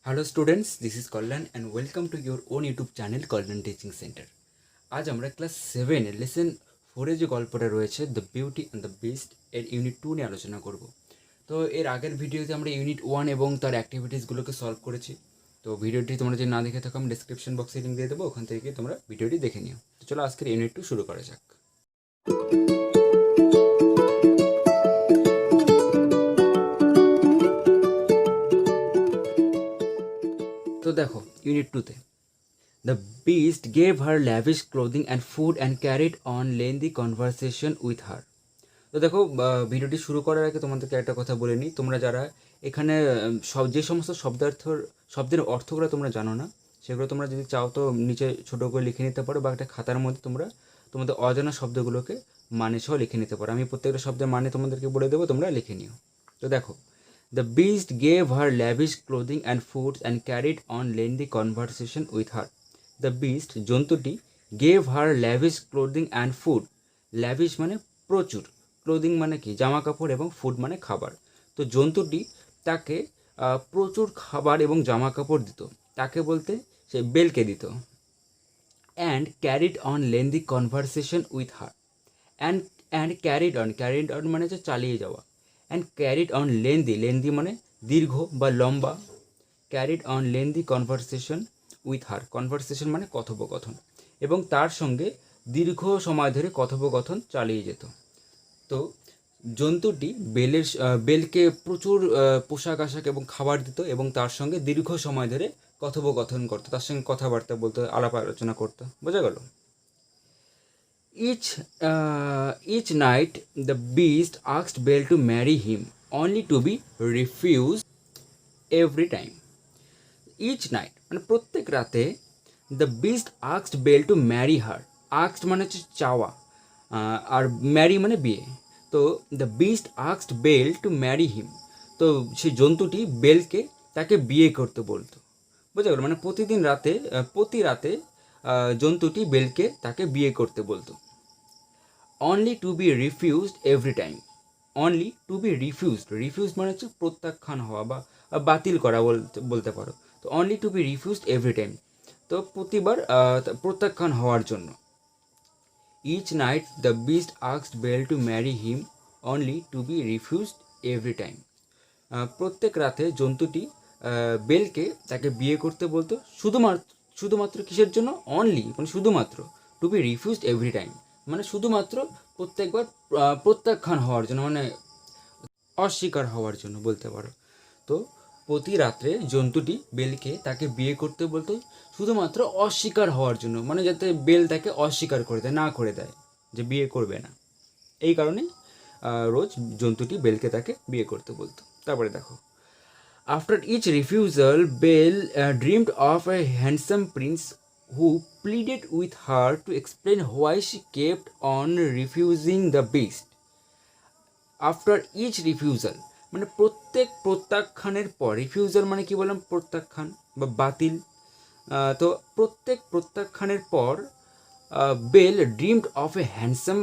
Hello students, this is Kalyan and welcome to your own YouTube channel Kalyan teaching centre. আজ আমরা class 7-এর lesson 4-এ যে গল্পটা রয়েছে the beauty and the beast এর unit 2 নিয়ে আলোচনা করব। তো এর আগের ভিডিওতে আমরা ইউনিট 1 এবং তার অ্যাক্টিভিটিসগুলোকে সলভ করেছি। তো ভিডিওটি তোমরা যদি না দেখে থাকো আমি ডিসক্রিপশন বক্সে লিঙ্ক দিয়ে দেবো, ওখান থেকে তোমরা ভিডিওটি দেখে নিও। তো চলো আজকের ইউনিট 2 শুরু করা যাক। তো দেখো unit 2-তে The beast gave her lavish clothing and food and carried on lengthy conversation with her. তো দেখো ভিডিওটি শুরু করার আগে তোমাদেরকে একটা কথা বলে নিই, তোমরা যারা এখানে যে সমস্ত শব্দের অর্থগুলো তোমরা জানো না, সেগুলো তোমরা যদি চাও তো নিচে ছোটো করে লিখে নিতে পারো, বা একটা খাতার মধ্যে তোমরা তোমাদের অজানা শব্দগুলোকে মানে সহ লিখে নিতে পারো। আমি প্রত্যেকটা শব্দের মানে তোমাদেরকে বলে দেবো, তোমরা লিখে নিও। তো দেখো, The beast gave her lavish clothing and food and carried on lengthy conversation with her. The beast জন্তুটি gave her lavish clothing and food. lavish মানে প্রচুর, ক্লোদিং মানে কি জামা কাপড়, এবং ফুড মানে খাবার। তো জন্তুটি তাকে প্রচুর খাবার এবং জামা কাপড় দিত। তাকে বলতে সে বেলকে দিত। And carried on lengthy conversation with her. And carried on মানে হচ্ছে চালিয়ে যাওয়া। অ্যান্ড ক্যারিড অন লেন্দি মানে দীর্ঘ বা লম্বা। Carried on lengthy conversation with her, conversation মানে কথোপকথন, এবং তার সঙ্গে দীর্ঘ সময় ধরে কথোপকথন চালিয়ে যেত। তো জন্তুটি বেলকে প্রচুর পোশাক আশাক এবং খাবার দিত, এবং তার সঙ্গে দীর্ঘ সময় ধরে কথোপকথন করতো, তার সঙ্গে কথাবার্তা বলতো, আলাপ আলোচনা করতো। বোঝা গেল? Each night the beast asked Belle to marry him, only to be refused every time. Each night মানে প্রত্যেক রাতে the beast asked Belle to marry her. Asked মানে হচ্ছে চাওয়া, আর ম্যারি মানে বিয়ে। তো the beast asked Belle to marry him, তো সেই জন্তুটি বেলকে তাকে বিয়ে করতে বলতো। বুঝতে গেল? মানে প্রতি রাতে জন্তুটি বেলকে তাকে বিয়ে করতে বলতো। Only to be refused every time. Only to be refused মানে হচ্ছে প্রত্যাখ্যান হওয়া বা বাতিল করা বলতে পারো। তো only to be refused every time, তো প্রতিবার প্রত্যাখ্যান হওয়ার জন্য। Each night the beast asked Belle to marry him, only to be refused every time. প্রত্যেক রাতে জন্তুটি বেলকে তাকে বিয়ে করতে বলতো, শুধুমাত্র কিসের জন্য? অনলি মানে শুধুমাত্র, to be refused every time মানে শুধুমাত্র প্রত্যেকবার প্রত্যাখ্যান হওয়ার জন্য, মানে অস্বীকার হওয়ার জন্য বলতে পারো। তো প্রতি রাত্রে জন্তুটি বেলকে তাকে বিয়ে করতে বলতো শুধুমাত্র অস্বীকার হওয়ার জন্য, মানে যাতে বেল তাকে অস্বীকার করে দেয়, না করে দেয় যে বিয়ে করবে না। এই কারণে রোজ জন্তুটি বেলকে তাকে বিয়ে করতে বলতো। তারপরে দেখো, after each refusal Belle dreamed of a handsome prince who pleaded with her to explain why she kept on refusing the beast. After each refusal মানে প্রত্যেক প্রত্যাখ্যানের পর, রিফিউজাল মানে কি বললাম? প্রত্যাখ্যান বা বাতিল। তো প্রত্যেক প্রত্যাখ্যানের পর Belle dreamed of a handsome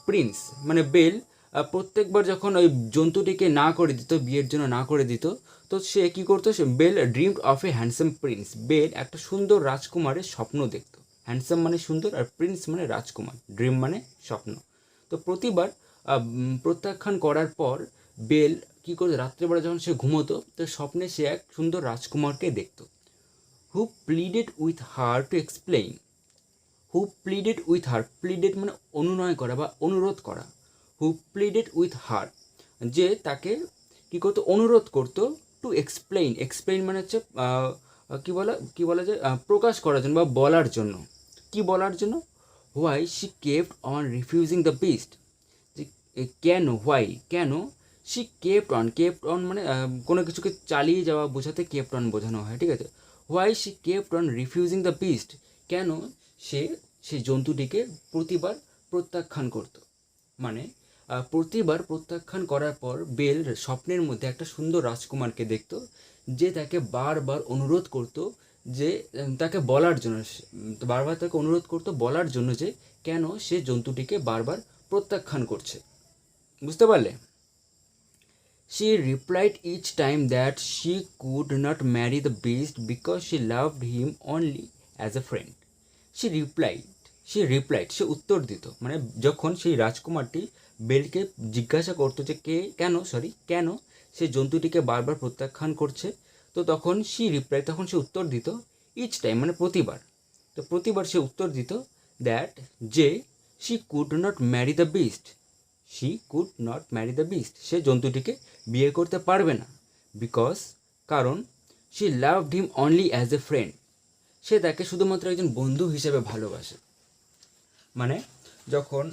prince, মানে বেল প্রত্যেকবার যখন ওই জন্তুটিকে না করে দিত, বিয়ের জন্য না করে দিত, তো সে কী করতো? সে Belle dreamed of a handsome prince, Belle একটা সুন্দর রাজকুমারের স্বপ্ন দেখত। হ্যান্ডসাম মানে সুন্দর, আর প্রিন্স মানে রাজকুমার, ড্রিম মানে স্বপ্ন। তো প্রতিবার প্রত্যাখ্যান করার পর বেল কী করতো? রাত্রেবেলা যখন সে ঘুমোতো, তো স্বপ্নে সে এক সুন্দর রাজকুমারকে দেখত। হু pleaded with her to explain. Who pleaded with her, pleaded মানে অনুনয় করা বা অনুরোধ করা। হু প্লিডেড উইথ হার, যে তাকে কী করতো? অনুরোধ করতো। টু এক্সপ্লেইন, এক্সপ্লেইন মানে হচ্ছে কী বলা যায়? প্রকাশ করার জন্য বা বলার জন্য। কি বলার জন্য? Why she kept on refusing the beast, যে কেন, হোয়াই কেন, শি কেপ্ট অন মানে কোনো কিছুকে চালিয়ে যাওয়া বোঝাতে কেপ্ট অন বোঝানো হয়, ঠিক আছে? Why she kept on refusing the beast, কেন সে সেই জন্তুটিকে প্রতিবার প্রত্যাখ্যান করত। মানে প্রতিবার প্রত্যাখ্যান করার পর বেল স্বপ্নের মধ্যে একটা সুন্দর রাজকুমারকে দেখত, যে তাকে বারবার অনুরোধ করত, যে তাকে বলার জন্য, বারবার তাকে অনুরোধ করতো বলার জন্য যে কেন সে জন্তুটিকে বারবার প্রত্যাখ্যান করছে। বুঝতে পারলে? She replied each time that she could not marry the beast because she loved him only as a friend. she replied সে উত্তর দিত, মানে যখন সেই রাজকুমারটি বেলকে জিজ্ঞাসা করতো যে কেন সে জন্তুটিকে বারবার প্রত্যাখ্যান করছে, তো তখন তখন সে উত্তর দিত ইচ টাইম, মানে প্রতিবার সে উত্তর দিত দ্যাট যে she could not marry the beast, সে জন্তুটিকে বিয়ে করতে পারবে না, কারণ she loved him only as a friend, সে তাকে শুধুমাত্র একজন বন্ধু হিসেবে ভালোবাসে। মানে যখন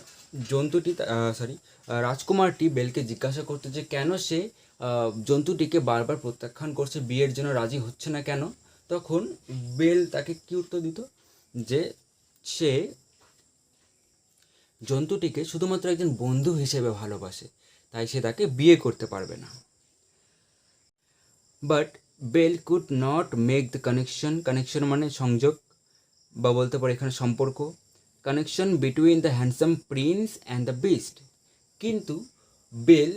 রাজকুমারটি বেলকে জিজ্ঞাসা করতো যে কেন সে জন্তুটিকে বারবার প্রত্যাখ্যান করছে, বিয়ের জন্য রাজি হচ্ছে না কেন, তখন বেল তাকে কি উত্তর দিত যে সে জন্তুটিকে শুধুমাত্র একজন বন্ধু হিসেবে ভালোবাসে, তাই সে তাকে বিয়ে করতে পারবে না। But Belle could not make the connection মানে সংযোগ, বা বলতে পারে এখানে সম্পর্ক, connection between the handsome prince and the beast. কিন্তু বেল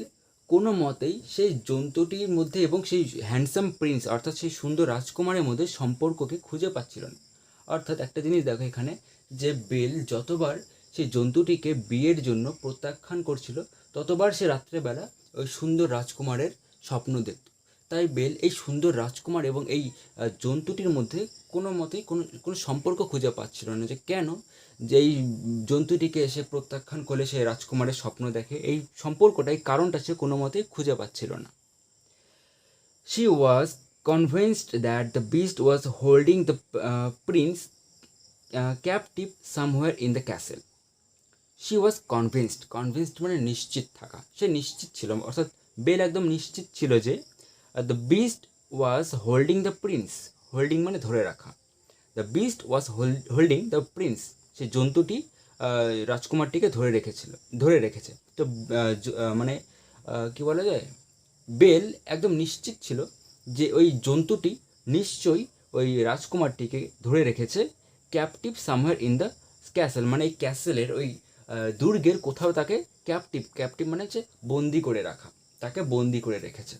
কোনো মতেই সেই জন্তুটির মধ্যে এবং সেই হ্যান্ডসাম প্রিন্স অর্থাৎ সেই সুন্দর রাজকুমারের মধ্যে সম্পর্ককে খুঁজে পাচ্ছিল না। অর্থাৎ একটা জিনিস দেখো এখানে, যে বেল যতবার সেই জন্তুটিকে বিয়ের জন্য প্রত্যাখ্যান করছিল, ততবার সে রাত্রেবেলা ওই সুন্দর রাজকুমারের স্বপ্ন দেখত। তাই বেল এই সুন্দর রাজকুমার এবং এই জন্তুটির মধ্যে কোনো মতেই কোনো সম্পর্ক খুঁজে পাচ্ছিল না, যে কেন যে এই জন্তুটিকে এসে প্রত্যাখ্যান করলে সে রাজকুমারের স্বপ্ন দেখে, এই সম্পর্কটা, এই কারণটা সে কোনো মতেই খুঁজে পাচ্ছিল না। She was convinced that the beast was holding the Prince captive somewhere in the castle. She was convinced মানে নিশ্চিত থাকা, সে নিশ্চিত ছিল, অর্থাৎ বেল একদম নিশ্চিত ছিল যে the beast was holding the Prince, holding মানে ধরে রাখা, the beast was holding the Prince, সেই জন্তুটি রাজকুমারটিকে ধরে রেখেছে। তো মানে কি বলা যায়, বেল একদম নিশ্চিত ছিল যে ওই জন্তুটি নিশ্চয়ই ওই রাজকুমারটিকে ধরে রেখেছে captive somewhere in the castle, মানে এই ক্যাসেলের ওই দুর্গের কোথাও তাকে ক্যাপটিভ মানে হচ্ছে বন্দি করে রাখা, তাকে বন্দি করে রেখেছে।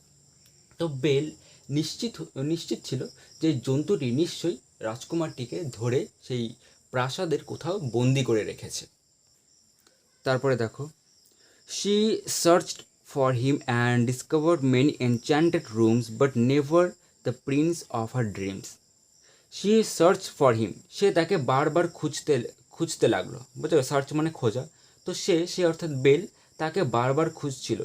তো বেল নিশ্চিত ছিল যে জন্তুটি নিশ্চয়ই রাজকুমারটিকে ধরে সেই প্রাসাদের কোথাও বন্দি করে রেখেছে। তারপরে দেখো, she searched for him and discovered many enchanted rooms but never the prince of her dreams. She search for him, সে তাকে বারবার খুঁজতে লাগলো, বুঝতে পারো, সার্চ মানে খোঁজা। তো সে অর্থাৎ বেল তাকে বারবার খুঁজছিল,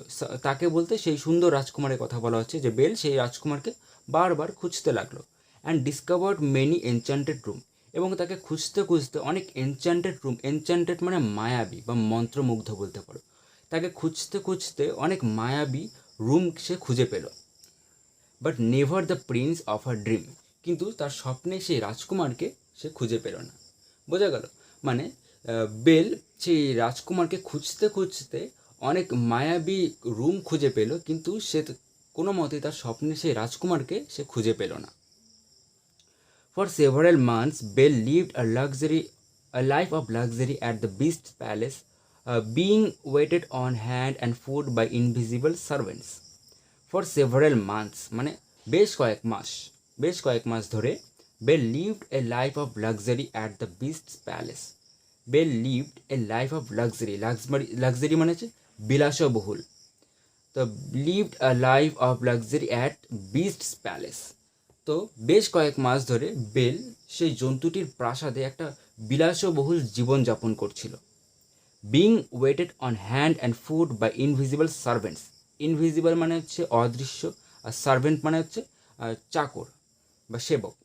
তাকে বলতে সেই সুন্দর রাজকুমারের কথা বলা হচ্ছে, যে বেল সেই রাজকুমারকে বারবার খুঁজতে লাগলো। And discovered many enchanted room, এবং তাকে খুঁজতে অনেক এনচ্যান্টেড মানে মায়াবী বা মন্ত্রমুগ্ধ বলতে পারো, তাকে খুঁজতে অনেক মায়াবী রুম সে খুঁজে পেল। But never the prince of her dream, কিন্তু তার স্বপ্নে সেই রাজকুমারকে সে খুঁজে পেল না। বোঝা গেল, মানে বেল সেই রাজকুমারকে খুঁজতে অনেক মায়াবী রুম খুঁজে পেল, কিন্তু সে কোনো মতেই তার স্বপ্নে সেই রাজকুমারকে সে খুঁজে পেল না। For several months, Belle lived a life of luxury at the Beast's palace, being waited on hand and food by invisible servants. For several months, মানে বেশ কয়েক মাস ধরে Belle lived a life of luxury at the Beast's palace. Belle lived a life of luxury মানে হচ্ছে বিলাসবহুল। তো lived a life of luxury at Beast's palace. তো বেশ কয়েক মাস ধরে বেল সেই জন্তুটির প্রাসাদে একটা বিলাসবহুল জীবনযাপন করছিল। Being waited on hand and food by invisible servants. Invisible মানে হচ্ছে অদৃশ্য, আর সার্ভেন্ট মানে হচ্ছে চাকর বা সেবক।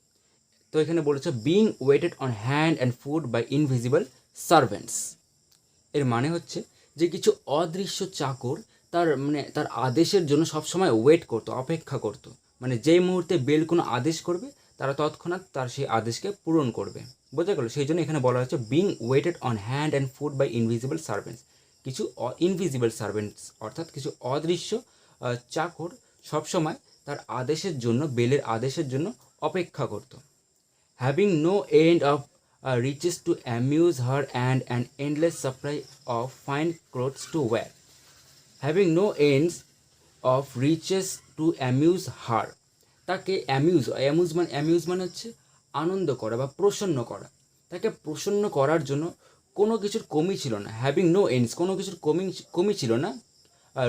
তো এখানে বলেছে being waited on hand and food by invisible servants, এর মানে হচ্ছে যে কিছু অদৃশ্য চাকর তার আদেশের জন্য সবসময় ওয়েট করতো, অপেক্ষা করতো, মানে যেই মুহূর্তে বেল কোনো আদেশ করবে তারা তৎক্ষণাৎ তার সেই আদেশকে পূরণ করবে। বোঝা গেল, সেই জন্য এখানে বলা হচ্ছে being waited on hand and food by invisible servants, কিছু ইনভিজিবল সার্ভেন্টস অর্থাৎ কিছু অদৃশ্য চাকর সবসময় তার আদেশের জন্য, বেলের আদেশের জন্য অপেক্ষা করত। Having no end of riches to amuse her and an endless supply of fine clothes to wear. Having no ends of riches to amuse her, তাকে অ্যামিউজ মানে হচ্ছে আনন্দ করা বা প্রসন্ন করা, তাকে প্রসন্ন করার জন্য কোনো কিছুর কমি ছিল না, হ্যাভিং নো এন্ডস, কোনো কিছুর কমি ছিল না।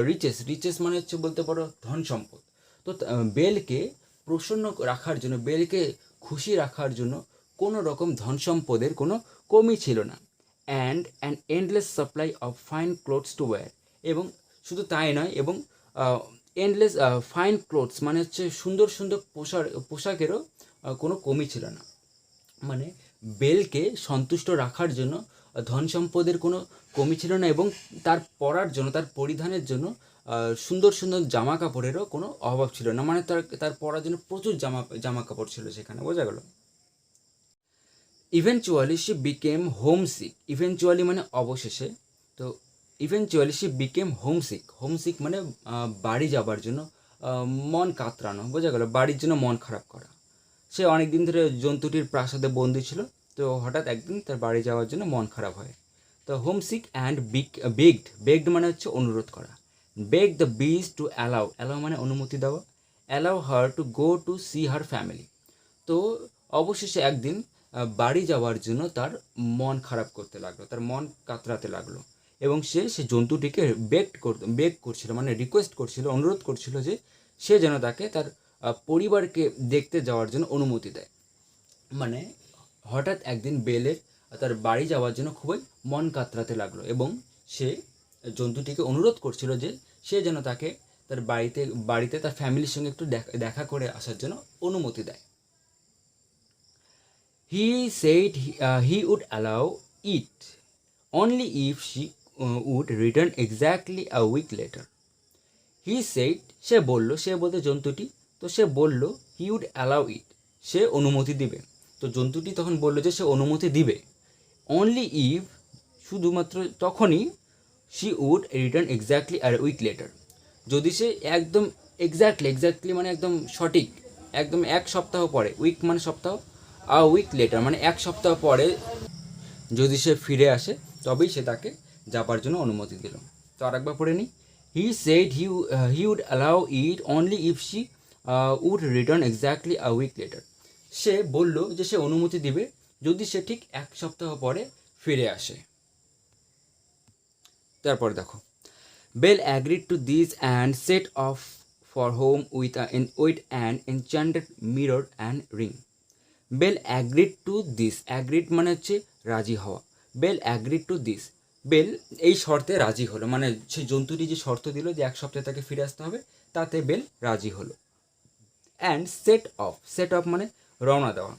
রিচেস মানে হচ্ছে বলতে পারো ধন সম্পদ। তো বেলকে প্রসন্ন রাখার জন্য, বেলকে খুশি রাখার জন্য কোনো রকম ধন সম্পদের কোনো কমি ছিল না। And an endless supply of fine clothes two wire, এবং শুধু তাই নয়, এবং এন্ডলেস ফাইন ক্লোথস মানে হচ্ছে সুন্দর সুন্দর পোশাকেরও কোনো কমি ছিল না। মানে বেলকে সন্তুষ্ট রাখার জন্য ধন সম্পদের কোনো কমি ছিল না, এবং তার পরার জন্য, তার পরিধানের জন্য সুন্দর সুন্দর জামা কাপড়েরও কোনো অভাব ছিল না। মানে তার পরার জন্য প্রচুর জামা কাপড় ছিল সেখানে, বোঝা গেল। Eventually she became homesick, eventually মানে অবশেষে, তো eventually she became homesick, homesick মানে বাড়ি যাবার জন্য মন কাতরানো, বোঝা গেল, বাড়ির জন্য মন খারাপ করা। সে অনেক দিন ধরে জন্তুটির প্রাসাদে বন্দি ছিল, তো হঠাৎ একদিন তার বাড়ি যাওয়ার জন্য মন খারাপ হয়। তো হোমসিক অ্যান্ড বেগড মানে হচ্ছে অনুরোধ করা। Beg the beast to allow মানে অনুমতি দেওয়া, allow her to go to see her family. তো অবশেষে একদিন বাড়ি যাওয়ার জন্য তার মন খারাপ করতে লাগলো, তার মন কাতরাতে লাগলো, এবং সে জন্তুটিকে বেগ করছিল, মানে রিকোয়েস্ট করছিল, অনুরোধ করছিল যে সে যেন তাকে তার পরিবারকে দেখতে যাওয়ার জন্য অনুমতি দেয়। মানে হঠাৎ একদিন বেলের তার বাড়ি যাওয়ার জন্য খুবই মন কাতরাতে লাগলো, এবং সে জন্তুটিকে অনুরোধ করছিল যে সে যেন তাকে তার বাড়িতে তার ফ্যামিলির সঙ্গে একটু দেখা করে আসার জন্য অনুমতি দেয়। He said he would allow it only if she would return exactly a week later. He said, সে বলতে জন্তুটি, তো সে বলল he would allow it, সে অনুমতি দিবে। তো জন্তুটি তখন বলল যে সে অনুমতি দিবে, only if, শুধুমাত্র তখনই, she would return exactly a week later, যদি সে একদম এক্স্যাক্টলি মানে একদম সঠিক, একদম এক সপ্তাহ পরে, উইক মানে সপ্তাহ, উইক লেটার মানে এক সপ্তাহ পরে যদি সে ফিরে আসে, তবেই সে তাকে যাবার জন্য অনুমতি দিল। তো আরেকবার পড়ে নিই। He said he would allow it only if she would return exactly a week later, সে বলল যে সে অনুমতি দিবে যদি সে ঠিক এক সপ্তাহ পরে ফিরে আসে। তারপরে দেখো, Belle agreed to this and set off for home with an enchanted mirror and ring. Belle agreed to this, agreed মানে হচ্ছে রাজি হওয়া, Belle agreed to this, Belle এই শর্তে রাজি হলো, মানে সেই জন্তুটি যে শর্ত দিল যে এক সপ্তাহে তাকে ফিরে আসতে হবে, তাতে বেল রাজি হলো। অ্যান্ড সেট অফ মানে রওনা দেওয়া,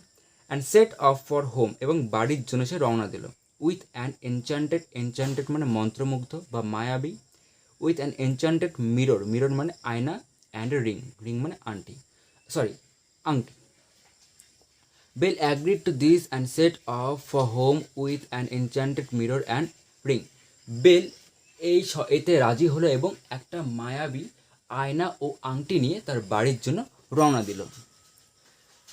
and set off for home, এবং বাড়ির জন্য সে রওনা দিল। উইথ অ্যান এনচ্যান্টেড মানে মন্ত্রমুগ্ধ বা মায়াবী, উইথ অ্যান এনচ্যান্টেড মিরর মানে আয়না, অ্যান্ড রিং মানে আংটি। Belle agreed to this and set off for home with an enchanted mirror and ring. Belle এতে রাজি হলো এবং একটা মায়াবী আয়না ও আংটি নিয়ে তার বাড়ির জন্য রওনা দিল।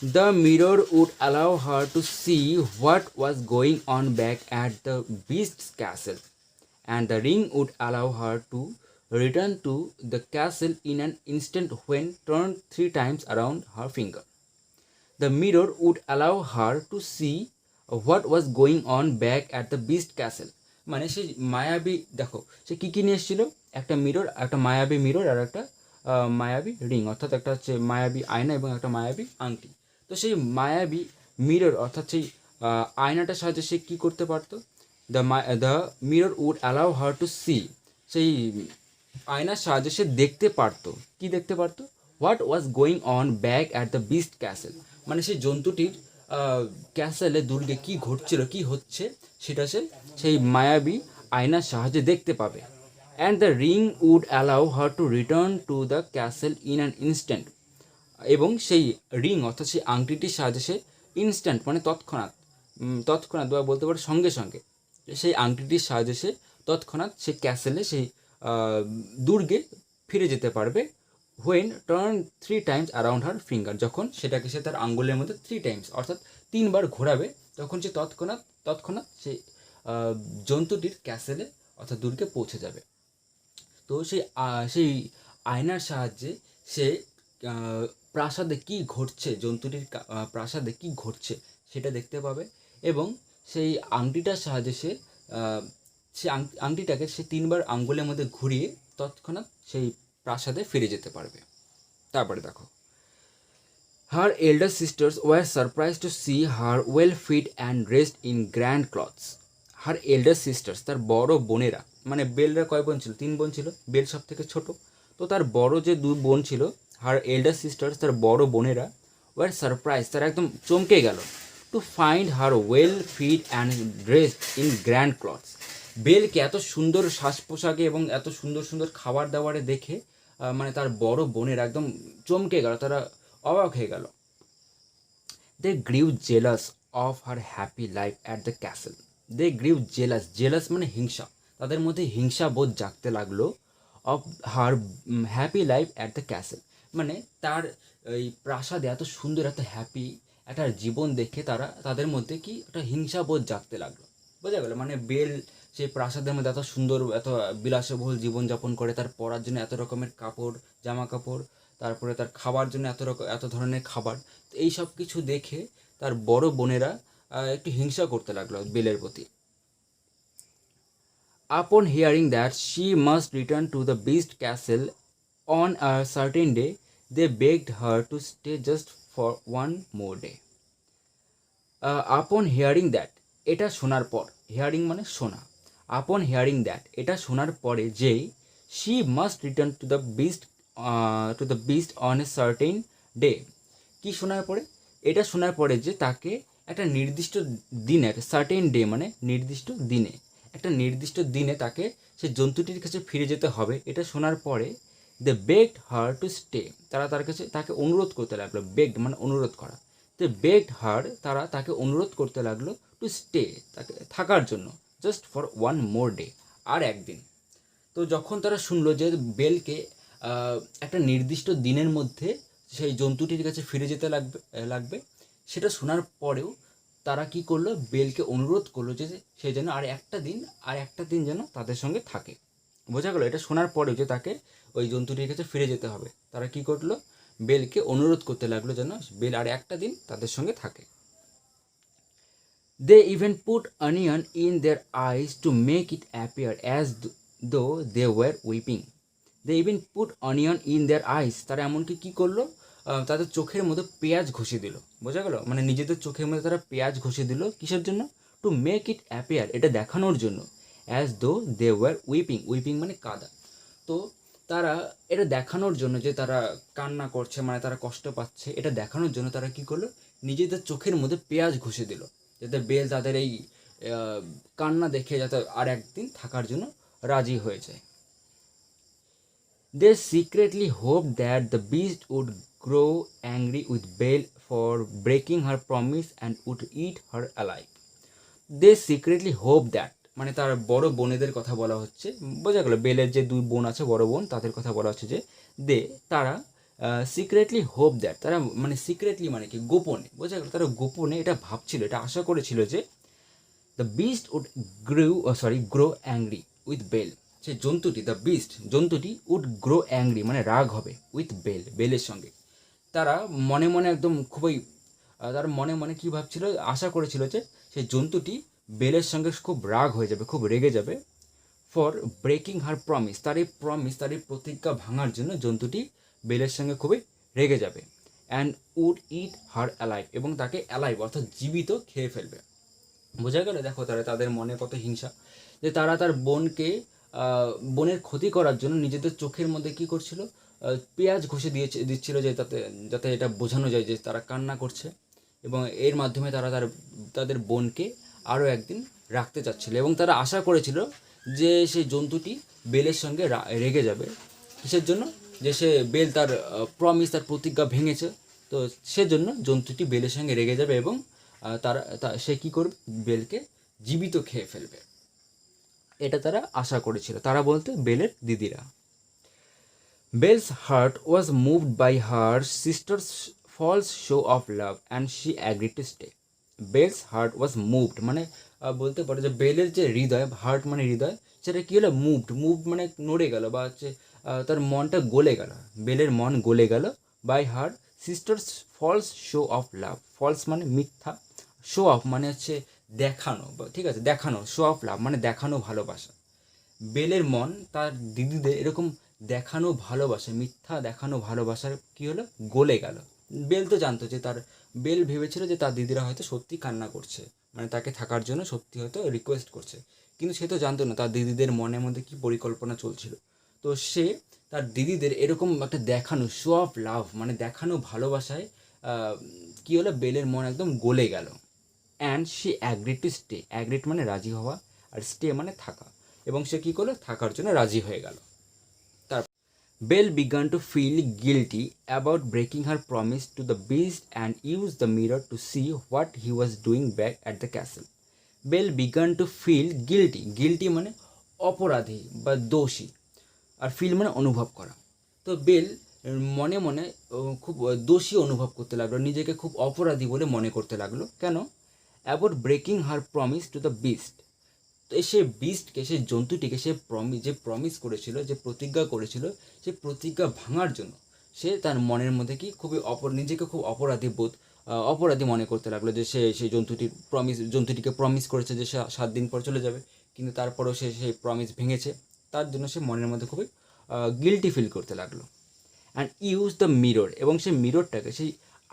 The mirror would allow her to see what was going on back at the beast's castle, and the ring would allow her to return to the castle in an instant when turned 3 times around her finger. The mirror would allow her to see what was going on back at the beast castle. মানে সে মায়াবী, দেখো সে কী নিয়ে এসেছিলো, একটা মায়াবী mirror আর একটা মায়াবী ring, অর্থাৎ একটা হচ্ছে মায়াবী আয়না এবং একটা মায়াবী আংটি। তো সেই মায়াবী মিরর অর্থাৎ সেই আয়নাটার সাহায্যে সে কী করতে পারতো, the mirror would allow her to see, সেই আয়নার সাহায্যে সে দেখতে পারতো, কি দেখতে পারতো, what was going on back at the beast castle, মানে সেই জন্তুটির ক্যাসেলে, দুর্গে কী ঘটছিল, কী হচ্ছে, সেটা সে সেই মায়াবী আয়নার সাহায্যে দেখতে পাবে। And the ring would allow her to return to the castle in an instant, এবং সেই রিং অর্থাৎ সেই আংটিটির সাহায্যে সে ইনস্ট্যান্ট মানে তৎক্ষণাৎ বা বলতে পারো সঙ্গে সঙ্গে, সেই আংটিটির সাহায্যে সে তৎক্ষণাৎ সেই ক্যাসেলে, সেই দুর্গে ফিরে যেতে পারবে। When turn 3 Times around her finger, যখন সেটাকে সে তার আঙ্গুলের মধ্যে 3 টাইমস অর্থাৎ 3বার ঘোরাবে, তখন সে তৎক্ষণাৎ সেই জন্তুটির ক্যাসেলে অর্থাৎ দুর্গে পৌঁছে যাবে। তো সেই আয়নার সাহায্যে সে প্রাসাদে কী ঘটছে, জন্তুটির প্রাসাদে কী ঘটছে সেটা দেখতে পাবে, এবং সেই আংটিটার সাহায্যে সে আংটিটাকে সে 3বার আঙ্গুলের মধ্যে ঘুরিয়ে তৎক্ষণাৎ সেই প্রাসাদে ফিরে যেতে পারবে। তারপরে দেখো, her elder sisters were surprise to see her well fit and dressed in grand clothes. Her elder sisters, তার বড় বোনেরা, মানে বেলরা কয় বোন ছিল? 3 বোন ছিল, বেল সব থেকে ছোট। তো তার বড় যে 2 বোন ছিল, হার এল্ডার সিস্টার্স, তার বড় বোনেরা, ওয়ার সারপ্রাইজ, তারা একদম চমকে গেল, to find her well fit and dressed in grand clothes. বেলকে এত সুন্দর সাজ পোশাকে এবং এত সুন্দর সুন্দর খাবার দাবারে দেখে মানে তার বড় বোনেরা একদম চমকে গেল, তারা অবাক হয়ে গেল। They grew jealous of her happy life at the castle. They grew jealous, jealous মানে হিংসা, তাদের মধ্যে হিংসা বোধ জাগতে লাগলো, of her happy life at the castle, মানে তার এই প্রাসাদে এত সুন্দর এত হ্যাপি একটা জীবন দেখে তাদের মধ্যে কি একটা হিংসা বোধ জাগতে লাগলো। বোঝা গেল, মানে বেল সেই প্রাসাদের মধ্যে এত সুন্দর এত বিলাসবহুল জীবনযাপন করে, তার পরার জন্য এত রকমের কাপড়, জামা কাপড়, তারপরে তার খাবার জন্য এত ধরনের খাবার। তো এই সব কিছু দেখে তার বড় বোনেরা একটু হিংসা করতে লাগলো বেলের প্রতি। Upon hearing that she must return to the beast castle on a certain day, they begged her to stay just for one more day. Upon hearing that, এটা শোনার পর, হিয়ারিং মানে শোনা, আপন হিয়ারিং দ্যাট, এটা শোনার পরে যে, she must return to the beast on a certain day. কী শোনার পরে? এটা শোনার পরে যে তাকে একটা নির্দিষ্ট দিনের, সার্টেন ডে মানে নির্দিষ্ট দিনে, একটা নির্দিষ্ট দিনে তাকে সে জন্তুটির কাছে ফিরে যেতে হবে। এটা শোনার পরে দে বেগড হার টু স্টে, তারা তাকে অনুরোধ করতে লাগলো। বেগড মানে অনুরোধ করা। দে বেগড হার, তারা তাকে অনুরোধ করতে লাগলো টু স্টে, তাকে থাকার জন্য, just for one more day, আর একদিন। তো যখন তারা শুনলো যে বেলকে একটা নির্দিষ্ট দিনের মধ্যে সেই জন্তুটির কাছে ফিরে যেতে লাগবে, সেটা শোনার পরেও তারা কি করলো, বেলকে অনুরোধ করলো যে সে যেন আর একটা দিন যেন তাদের সঙ্গে থাকে। বোঝা গেল? এটা শোনার পরেও যে তাকে ওই জন্তুটির কাছে ফিরে যেতে হবে, তারা কি করলো, বেলকে অনুরোধ করতে লাগলো যেন বেল আর একটা দিন তাদের সঙ্গে থাকে। They even put onion in their eyes to make it appear as though they were weeping. They even put onion in their eyes. তারা এমনকি কী করলো, তাদের চোখের মধ্যে পেঁয়াজ ঘষে দিল। বোঝা গেল? মানে নিজেদের চোখের মধ্যে তারা পেঁয়াজ ঘষে দিল, কিসের জন্য? টু মেক ইট অ্যাপিয়ার, এটা দেখানোর জন্য, as though they were whipping, whipping মানে কাদা। তো তারা এটা দেখানোর জন্য যে তারা কান্না করছে, মানে তারা কষ্ট পাচ্ছে, এটা দেখানোর জন্য তারা কী করলো, নিজেদের চোখের মধ্যে পেঁয়াজ ঘষে দিল, যাতে বেল তাদের এই কান্না দেখে যাতে আর একদিন থাকার জন্য রাজি হয়ে যায়। They secretly hoped that the beast would grow angry with Belle for breaking her promise and would eat her alive. They secretly hoped that, মানে তার বড় বোনেদের কথা বলা হচ্ছে। বোঝা গেল, বেলের যে 2 বোন আছে, বড় বোন, তাদের কথা বলা হচ্ছে যে তারা সিক্রেটলি হোপ দ্যাট, তারা মানে সিক্রেটলি মানে কি, গোপনে। বোঝা গেল, তারা গোপনে এটা ভাবছিল, এটা আশা করেছিল যে the beast would grow angry with Belle, সে জন্তুটি, দ্য বিস্ট জন্তুটি উড গ্রো অ্যাংরি মানে রাগ হবে, উইথ বেলের সঙ্গে। তারা মনে মনে একদম খুবই, তারা মনে মনে কী ভাবছিল, আশা করেছিল যে সেই জন্তুটি বেলের সঙ্গে খুব রাগ হয়ে যাবে, খুব রেগে যাবে, ফর ব্রেকিং হার প্রমিস, তার এই প্রতিজ্ঞা ভাঙার জন্য জন্তুটি বেলের সঙ্গে খুবই রেগে যাবে, and would eat her alive, এবং তাকে অ্যালাইভ অর্থাৎ জীবিত খেয়ে ফেলবে। বোঝা গেল? দেখো তাদের মনে কত হিংসা, যে তারা তার বোনের ক্ষতি করার জন্য নিজেদের চোখের মধ্যে কী করছিল, পেঁয়াজ ঘষে দিচ্ছিল, যে যাতে এটা বোঝানো যায় যে তারা কান্না করছে, এবং এর মাধ্যমে তারা তাদের বোনকে আরও একদিন রাখতে চাচ্ছিল, এবং তারা আশা করেছিল যে সেই জন্তুটি বেলের সঙ্গে রেগে যাবে। কিসের জন্য? যে বেল তার তার প্রতিজ্ঞা ভেঙেছে, তো সেজন্য জন্তুটি বেলের সঙ্গে রেগে যাবে, এবং সে কী করবে, বেলকে জীবিত খেয়ে ফেলবে। এটা তারা আশা করেছিল, তারা বলতে বেলের দিদিরা। Belle's heart was moved by her sisters' false show of love and she agreed to stay. Belle's heart was moved মানে বলতে পারো যে বেলের যে হৃদয়, হার্ট মানে হৃদয়, সেটা কী হলো, মুভড মানে নড়ে গেল, বা হচ্ছে তার মনটা গলে গেল, বেলের মন গলে গেল by her sisters' false show of love. False মানে মিথ্যা, শো অফ মানে হচ্ছে দেখানো, ঠিক আছে, দেখানো, শো অফ লাভ মানে দেখানো ভালোবাসা। বেলের মন তার দিদিদের এরকম দেখানো ভালোবাসা, মিথ্যা দেখানো ভালোবাসার কী হলো, গলে গেল। বেল তো জানতো যে বেল ভেবেছিল যে তার দিদিরা হয়তো সত্যি কান্না করছে, মানে তাকে থাকার জন্য সত্যি হয়তো রিকোয়েস্ট করছে, কিন্তু সে তো জানতো না তার দিদিদের মনের মধ্যে কী পরিকল্পনা চলছিল। তো সে তার দিদিদের এরকম একটা দেখানো শো অফ লাভ মানে দেখানো ভালোবাসায় কী হলো, বেলের মন একদম গলে গেল। And she agreed to stay. Agreed মানে রাজি হওয়া, আর স্টে মানে থাকা, এবং সে কী করলো, থাকার জন্য রাজি হয়ে গেল। তার Belle began to feel guilty about breaking her promise to the beast and use the mirror to see what he was doing back at the castle. Belle began to feel guilty. Guilty মানে অপরাধী বা দোষী, আর feel মানে অনুভব করা। তো bell মনে মনে খুব দোষী অনুভব করতে লাগলো, নিজেকে খুব অপরাধী বলে মনে করতে লাগলো। কেন? About breaking her promise to the beast. তো সে বিস্টকে, সেই জন্তুটিকে সে যে প্রমিস করেছিল, যে প্রতিজ্ঞা করেছিল, সে প্রতিজ্ঞা ভাঙার জন্য সে তার মনের মধ্যে কি খুবই নিজেকে খুব অপরাধী মনে করতে লাগলো, যে সে সেই জন্তুটিকে প্রমিস করেছে যে সে 7 দিন পর চলে যাবে, কিন্তু তারপরেও সে সেই প্রমিস ভেঙেছে। তার জন্য সে মনের মধ্যে খুবই গিল্টি ফিল করতে লাগলো। অ্যান্ড ইউজ দ্য মিরর, এবং সেই মিররটাকে, সেই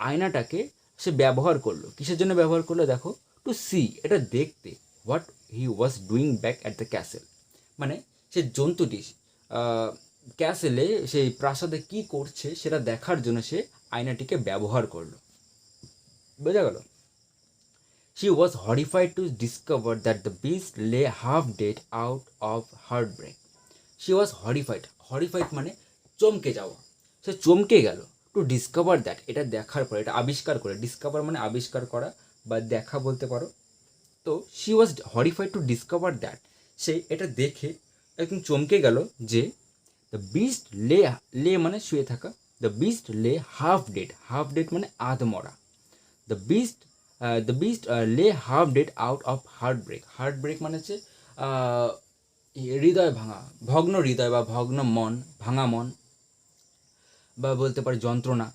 আয়নাটাকে সে ব্যবহার করলো। কিসের জন্য ব্যবহার করলো দেখো, টু সি, এটা দেখতে, what he was doing back at the castle, মানে সে জন্তুটি ক্যাসেলে, সেই প্রাসাদে কি করছে সেটা দেখার জন্য সে আয়নাটিকে ব্যবহার করলো। বোঝা গেল? She was horrified to discover that the beast lay half dead out of heartbreak. She was horrified. Horrified মানে চমকে যাওয়া। সে চমকে গেল। টু ডিসকভার দ্যাট, এটা দেখার পরে, এটা আবিষ্কার করে, ডিসকভার মানে আবিষ্কার করা বা দেখা বলতে পারো। তো she was horrified to discover that, সে এটা দেখে একদম চমকে গেল যে দ্য বিস্ট লে মানে শুয়ে থাকা, দ্য বিস্ট লে হাফ ডেড। হাফ ডেড মানে আধমরা। দ্য বিস্ট লে half dead out of heartbreak. Heartbreak মানে হচ্ছে হৃদয় ভাঙা, ভগ্ন হৃদয় বা ভগ্ন মন, ভাঙা মন, বা বলতে পারে যন্ত্রণা।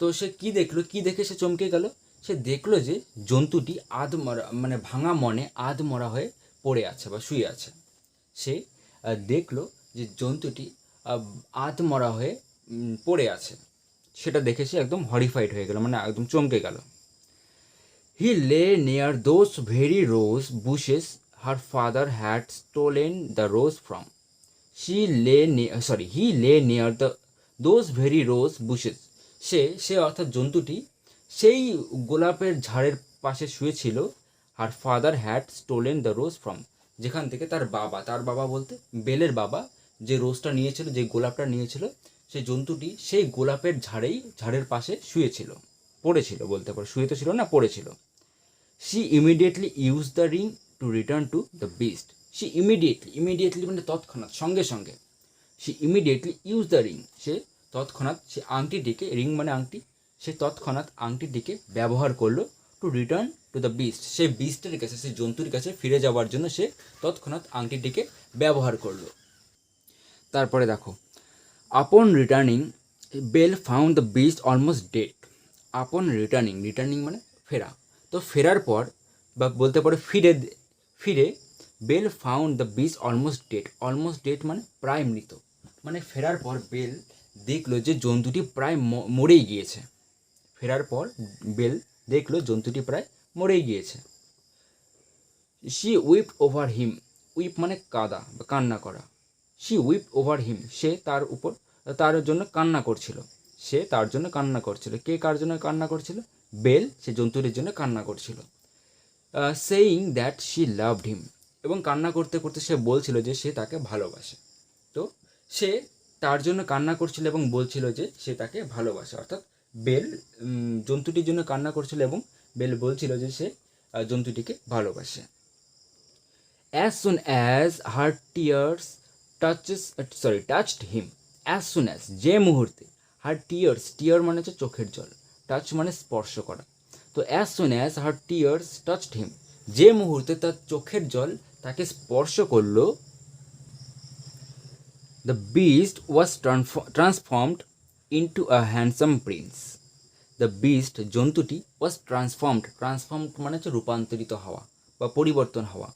তো সে কি দেখলো, কি দেখে সে চমকে গেল, সে দেখলো যে জন্তুটি আধমরা মানে ভাঙা মনে আধমরা হয়ে পড়ে আছে বা শুয়ে আছে। সে দেখলো যে জন্তুটি আধমরা হয়ে পড়ে আছে, সেটা দেখে সে একদম হরিফাইড হয়ে গেল, মানে একদম চমকে গেল। He lay near those very rose bushes her father had stolen the rose from. He lay near those very rose bushes. সে অর্থাৎ জন্তুটি সেই গোলাপের ঝাড়ের পাশে শুয়েছিল। Her father had stolen the rose from, যেখান থেকে তার বাবা বলতে বেলের বাবা যে রোজটা নিয়েছিল, যে গোলাপটা নিয়েছিল, সেই জন্তুটি সেই গোলাপের ঝাড়ের পাশে শুয়েছিল, পড়েছিল বলতে পারো, শুয়ে তো ছিল না, পড়েছিল। She immediately use the ring two return to the beast. She immediately মানে তৎক্ষণাৎ, সঙ্গে সঙ্গে। সে ইমিডিয়েটলি ইউজ দ্য রিং, সে তৎক্ষণাৎ সে আংটিটিকে, রিং মানে আংটি, সে তৎক্ষণাৎ আংটিটিকে ব্যবহার করলো two return to the beast, সেই বিস্টের কাছে, সেই জন্তুর কাছে ফিরে যাওয়ার জন্য সে তৎক্ষণাৎ আংটিটিকে ব্যবহার করলো। তারপরে দেখো, upon returning Belle found the beast almost dead. Upon returning মানে ফেরা। তো ফেরার পর বা বলতে পারো ফিরে Belle found the beast almost dead মানে প্রায় মৃত। মানে ফেরার পর বেল দেখলো যে জন্তুটি প্রায় মরেই গিয়েছে। ফেরার পর বেল দেখলো জন্তুটি প্রায় মরেই গিয়েছে। She wiped over him. Weep মানে কাঁদা বা কান্না করা। শি উইপড ওভার হিম, সে তার জন্য কান্না করছিল। কে কার জন্য কান্না করছিল? বেল সে জন্তুটির জন্য কান্না করছিল। Saying that she loved him, এবং কান্না করতে করতে সে বলছিল যে সে তাকে ভালোবাসে। তো সে তার জন্য কান্না করছিল এবং বলছিল যে সে তাকে ভালোবাসে, অর্থাৎ বেল জন্তুটির জন্য কান্না করছিল এবং বেল বলছিল যে সে জন্তুটিকে ভালোবাসে। As soon as her tears touched him, as soon as যে মুহূর্তে, হার টিয়ার মানে হচ্ছে চোখের জল, টাচ মানে স্পর্শ করা। তো as soon as her tears touched him, যে মুহূর্তে তার চোখের জল তাকে স্পর্শ করলো, the beast was transformed into a handsome prince. The beast জন্তুটি ওয়াজ ট্রান্সফর্মড মানে হচ্ছে রূপান্তরিত হওয়া বা পরিবর্তন হওয়া।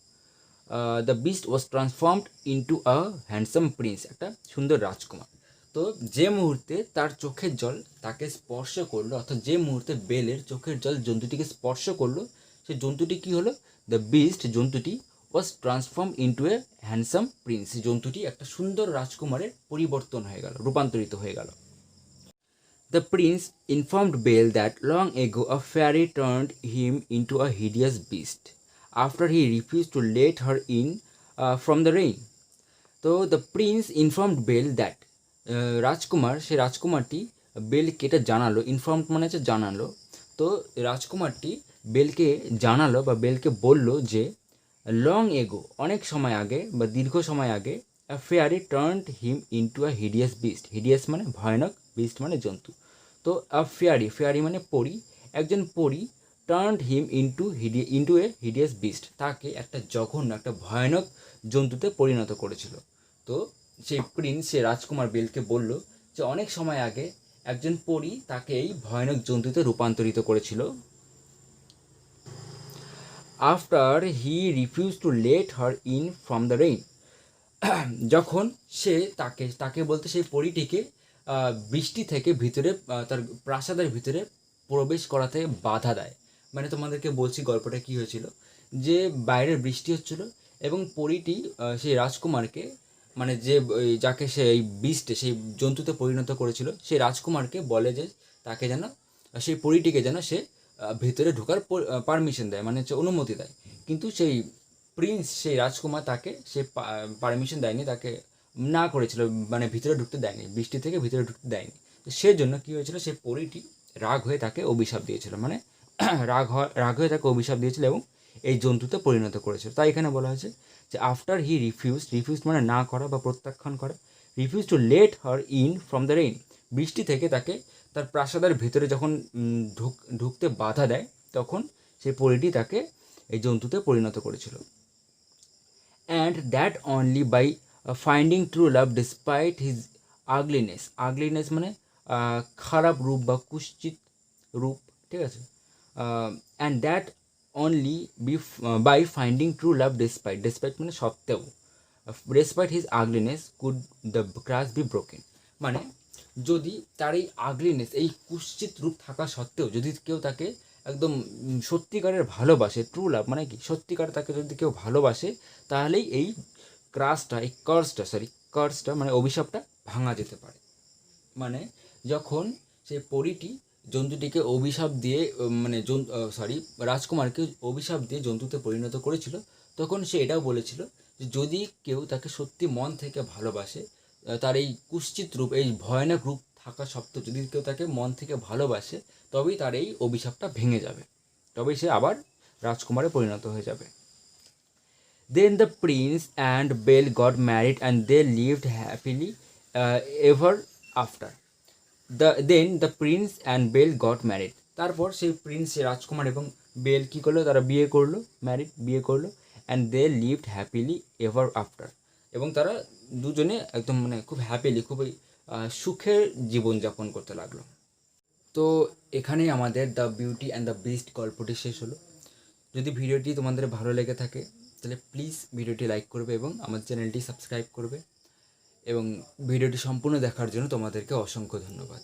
The beast was transformed into a handsome Prince, একটা সুন্দর রাজকুমার। তো যে মুহূর্তে তার চোখের জল তাকে স্পর্শ করলো, অর্থাৎ যে মুহূর্তে বেলের চোখের জল জন্তুটিকে স্পর্শ করলো, সেই জন্তুটি কী হলো? দ্য বিস্ট জন্তুটি was transform into a handsome prince, জন্তুটি একটা সুন্দর রাজকুমারের পরিবর্তন হয়ে গেল, রূপান্তরিত হয়ে গেল। The prince informed Belle that long ago a fairy turned him into a hideous beast after he refused to let her in from the rain. তো the prince informed Belle that, রাজকুমার, সে রাজকুমারটি বেলকে এটা জানালো, ইনফর্মড মানে হচ্ছে জানালো। তো রাজকুমারটি বেলকে জানালো বা বেলকে বলল যে লং এগো, অনেক সময় আগে বা দীর্ঘ সময় আগে, আ fairy turned him into a hideous beast, hideous মানে ভয়ানক, বিস্ট মানে জন্তু। তো আ ফেয়ারি, ফেয়ারি মানে পরী, একজন পরী, টার্নড হিম ইন্টু এ হিডিয়াস বিস্ট, তাকে একটা জঘন্য, একটা ভয়ানক জন্তুতে পরিণত করেছিল। তো সেই প্রিন্স, সে রাজকুমার বেলকে বলল যে অনেক সময় আগে একজন পরী তাকে এই ভয়ানক জন্তুতে রূপান্তরিত করেছিল। After he refuse to let her in from the rain, যখন সে তাকে বলতে সেই পরীটিকে বৃষ্টি থেকে ভিতরে, তার প্রাসাদের ভিতরে প্রবেশ করাতে বাধা দেয়। মানে তোমাদেরকে বলছি গল্পটা কী হয়েছিল, যে বাইরের বৃষ্টি হচ্ছিল এবং পরীটি সেই রাজকুমারকে, মানে যে যাকে সে এই বিস্টে, সেই জন্তুতে পরিণত করেছিল, সেই রাজকুমারকে বলে যে তাকে যেন, সেই পরীটিকে যেন সে ভেতরে ঢোকার পারমিশন দেয়, মানে হচ্ছে অনুমতি দেয়। কিন্তু সেই প্রিন্স, সেই রাজকুমার, তাকে সে পারমিশন দেয়নি, তাকে না করেছিল, মানে ভিতরে ঢুকতে দেয়নি, বৃষ্টি থেকে ভিতরে ঢুকতে দেয়নি। তো সেজন্য কী হয়েছিল, সেই পরীটি রাগ হয়ে তাকে অভিশাপ দিয়েছিল, মানে রাগ হয়ে তাকে অভিশাপ দিয়েছিল এবং এই জন্তুতে পরিণত করেছিল। তাই এখানে বলা হয়েছে যে আফটার হি রিফিউজ মানে না করা বা প্রত্যাখ্যান করা, refuse to let her in from the rain, বৃষ্টি থেকে তাকে তার প্রাসাদের ভেতরে যখন ঢুকতে বাধা দেয়, তখন সেই পরীটি তাকে এই জন্তুতে পরিণত করেছিল। And that only by finding true love despite his ugliness, ugliness মানে খারাপ রূপ বা কুৎসিত রূপ, ঠিক আছে। And that only by finding true love despite মানে সত্ত্বেও, despite his ugliness could the curse be broken, মানে যদি তার এই আগলিনেস, এই কুৎসিত রূপ থাকা সত্ত্বেও যদি কেউ তাকে একদম সত্যিকারের ভালোবাসে, ট্রু লাভ মানে কি, সত্যিকার তাকে যদি কেউ ভালোবাসে, তাহলেই এই কার্সটা মানে অভিশাপটা ভাঙা যেতে পারে। মানে যখন সেই পরীটি জন্তুটিকে অভিশাপ দিয়ে, মানে রাজকুমারকে অভিশাপ দিয়ে জন্তুতে পরিণত করেছিল, তখন সে এটাও বলেছিল যে যদি কেউ তাকে সত্যি মন থেকে ভালোবাসে, তার এই কুৎসিত রূপ, এই ভয়ানক রূপ থাকা সত্ত্বেও যদি কেউ তাকে মন থেকে ভালোবাসে, তবেই তার এই অভিশাপটা ভেঙে যাবে, তবেই সে আবার রাজকুমারে পরিণত হয়ে যাবে। Then the prince and Belle got married and they lived happily ever after. Then the prince and Belle got married. তারপর সেই প্রিন্স, সেই রাজকুমার এবং বেল কী করলো, তারা বিয়ে করলো and they lived happily ever after, এবং তারা দুজনে একদম মানে খুব হ্যাপিলি, খুবই সুখের জীবনযাপন করতে লাগলো। তো এখানেই আমাদের the beauty and the beast গল্পটি শেষ হলো। যদি ভিডিওটি তোমাদের ভালো লেগে থাকে তাহলে প্লিজ ভিডিওটি লাইক করবে এবং আমার চ্যানেলটি সাবস্ক্রাইব করবে, এবং ভিডিওটি সম্পূর্ণ দেখার জন্য তোমাদেরকে অসংখ্য ধন্যবাদ।